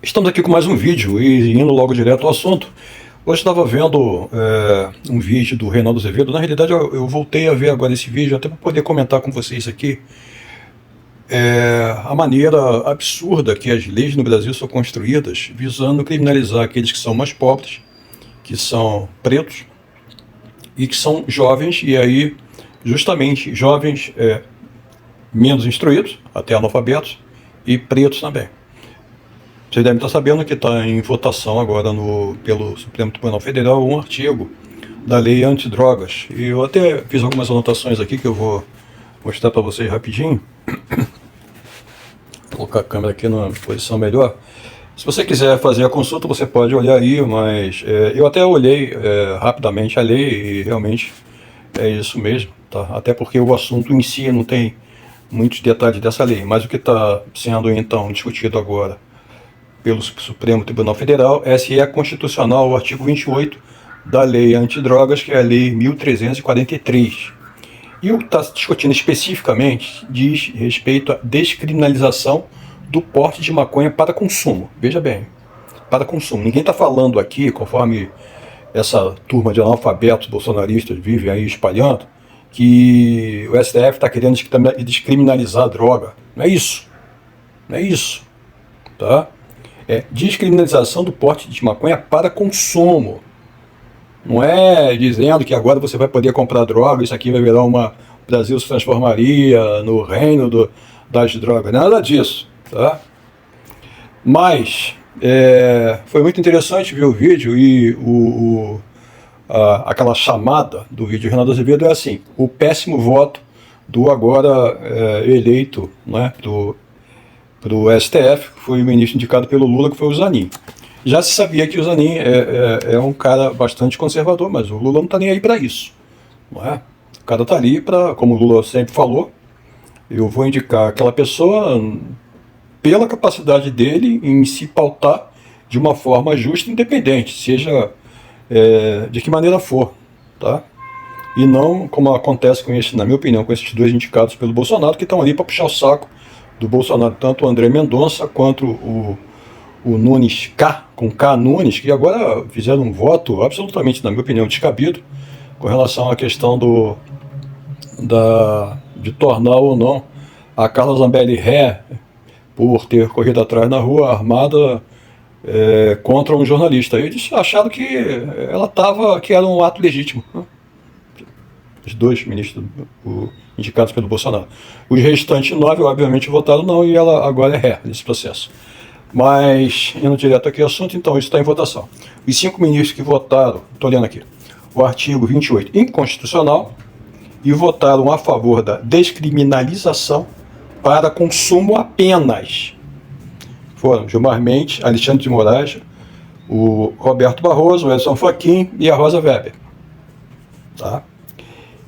Estamos aqui com mais um vídeo e indo logo direto ao assunto. Hoje estava vendo um vídeo do Reinaldo Azevedo. Na realidade eu voltei a ver agora esse vídeo até para poder comentar com vocês aqui a maneira absurda que as leis no Brasil são construídas visando criminalizar aqueles que são mais pobres, que são pretos e que são jovens, e aí justamente jovens menos instruídos, até analfabetos, e pretos também. Vocês devem estar sabendo que está em votação agora pelo Supremo Tribunal Federal um artigo da lei antidrogas. E eu até fiz algumas anotações aqui que eu vou mostrar para vocês rapidinho. Vou colocar a câmera aqui numa posição melhor. Se você quiser fazer a consulta, você pode olhar aí, mas eu até olhei rapidamente a lei e realmente é isso mesmo, tá? Até porque o assunto em si não tem muitos detalhes dessa lei, mas o que está sendo então discutido agora pelo Supremo Tribunal Federal se é constitucional o artigo 28 da lei antidrogas, que é a lei 1343. E o que está discutindo especificamente diz respeito à descriminalização do porte de maconha para consumo. Veja bem, para consumo. Ninguém está falando aqui, conforme essa turma de analfabetos bolsonaristas vive aí espalhando, que o STF está querendo descriminalizar a droga. Não é isso. Não é isso. Tá? É descriminalização do porte de maconha para consumo. Não é dizendo que agora você vai poder comprar droga, isso aqui vai virar o Brasil se transformaria no reino das drogas. Nada disso. Tá? Mas foi muito interessante ver o vídeo e aquela chamada do vídeo de Reinaldo Azevedo é assim: o péssimo voto do agora eleito, né, para o STF, que foi o ministro indicado pelo Lula, que foi o Zanin. Já se sabia que o Zanin é um cara bastante conservador, mas o Lula não está nem aí para isso. Não é? O cara está ali para, como o Lula sempre falou, eu vou indicar aquela pessoa pela capacidade dele em se pautar de uma forma justa e independente, seja de que maneira for. Tá? E não como acontece com na minha opinião, com esses dois indicados pelo Bolsonaro, que estão ali para puxar o saco do Bolsonaro, tanto o André Mendonça quanto o Nunes com K Nunes, que agora fizeram um voto absolutamente, na minha opinião, descabido com relação à questão de tornar ou não a Carla Zambelli ré por ter corrido atrás na rua armada contra um jornalista. Eles acharam que que era um ato legítimo. Os dois ministros indicados pelo Bolsonaro. Os restantes 9, obviamente, votaram não, e ela agora é ré nesse processo. Mas, indo direto aqui ao assunto, então, isso está em votação. Os 5 ministros que votaram, estou lendo aqui, o artigo 28 inconstitucional, e votaram a favor da descriminalização para consumo apenas. Foram Gilmar Mendes, Alexandre de Moraes, o Roberto Barroso, o Edson Fachin e a Rosa Weber. Tá?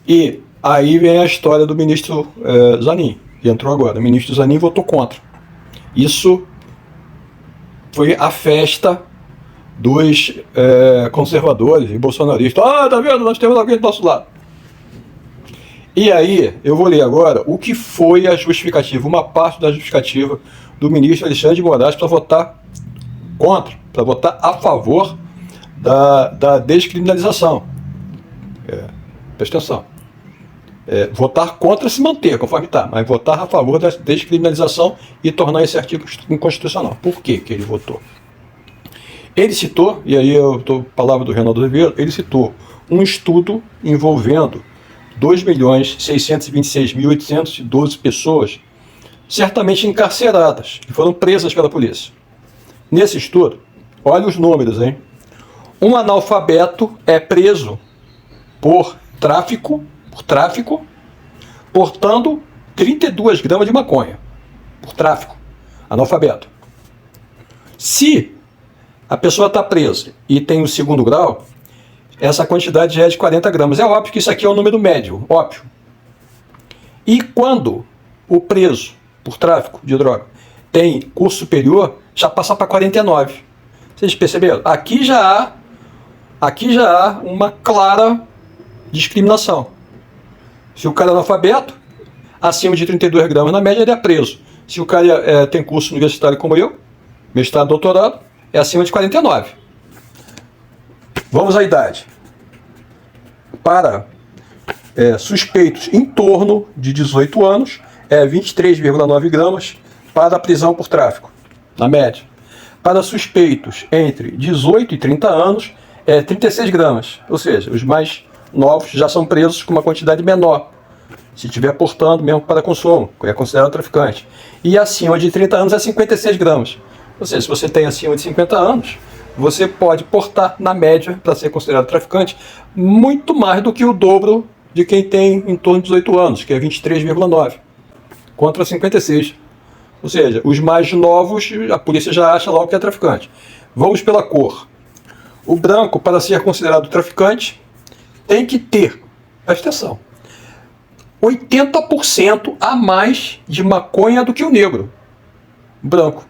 E aí vem a história do ministro Zanin, que entrou agora. O ministro Zanin votou contra. Isso foi a festa dos conservadores e bolsonaristas. Ah, tá vendo? Nós temos alguém do nosso lado. E aí, eu vou ler agora o que foi a justificativa, uma parte da justificativa do ministro Alexandre de Moraes para votar contra, para votar a favor da descriminalização. Presta atenção. Votar contra se manter, conforme está, mas votar a favor da descriminalização e tornar esse artigo inconstitucional. Por que ele votou? Ele citou, e aí eu estou palavra do Reinaldo Azevedo, ele citou um estudo envolvendo 2.626.812 pessoas certamente encarceradas, que foram presas pela polícia. Nesse estudo, olha os números, hein? Um analfabeto é preso por tráfico, portando 32 gramas de maconha, por tráfico, analfabeto. Se a pessoa está presa e tem o 2º grau, essa quantidade já é de 40 gramas. É óbvio que isso aqui é o número médio, óbvio. E quando o preso por tráfico de droga tem curso superior, já passa para 49. Vocês perceberam? Aqui já há uma clara discriminação. Se o cara é analfabeto, acima de 32 gramas na média, ele é preso. Se o cara tem curso universitário como eu, mestrado, doutorado, é acima de 49. Vamos à idade. Para suspeitos em torno de 18 anos, é 23,9 gramas para a prisão por tráfico, na média. Para suspeitos entre 18 e 30 anos, é 36 gramas. Ou seja, os mais novos já são presos com uma quantidade menor. Se estiver portando mesmo para consumo, é considerado traficante. E acima de 30 anos é 56 gramas. Ou seja, se você tem acima de 50 anos, você pode portar, na média, para ser considerado traficante, muito mais do que o dobro de quem tem em torno de 18 anos, que é 23,9, contra 56. Ou seja, os mais novos, a polícia já acha logo que é traficante. Vamos pela cor. O branco, para ser considerado traficante, tem que ter, presta atenção, 80% a mais de maconha do que o negro. Branco.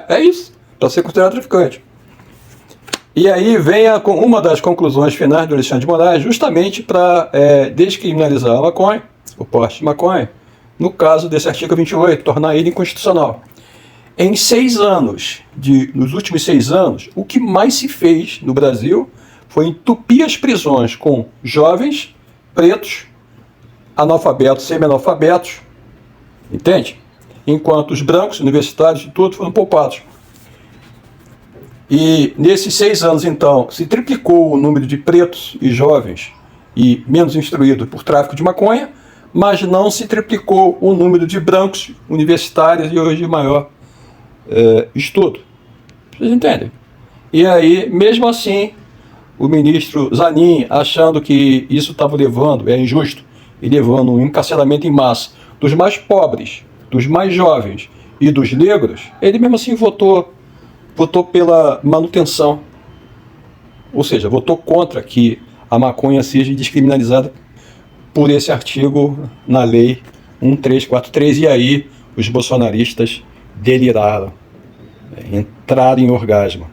É isso, para ser considerado traficante. E aí vem uma das conclusões finais do Alexandre de Moraes, justamente para descriminalizar a maconha, o porte de maconha, no caso desse artigo 28, tornar ele inconstitucional. Nos últimos 6 anos, o que mais se fez no Brasil foi entupir as prisões com jovens, pretos, analfabetos, semi-analfabetos, entende? Enquanto os brancos, universitários e tudo foram poupados. E nesses 6 anos, então, se triplicou o número de pretos e jovens e menos instruídos por tráfico de maconha, mas não se triplicou o número de brancos universitários e hoje de maior estudo. Vocês entendem? E aí, mesmo assim, o ministro Zanin, achando que isso estava levando, é injusto, e levando um encarceramento em massa dos mais pobres, dos mais jovens e dos negros, ele mesmo assim votou pela manutenção. Ou seja, votou contra que a maconha seja descriminalizada por esse artigo na lei 1343, e aí os bolsonaristas deliraram, entraram em orgasmo.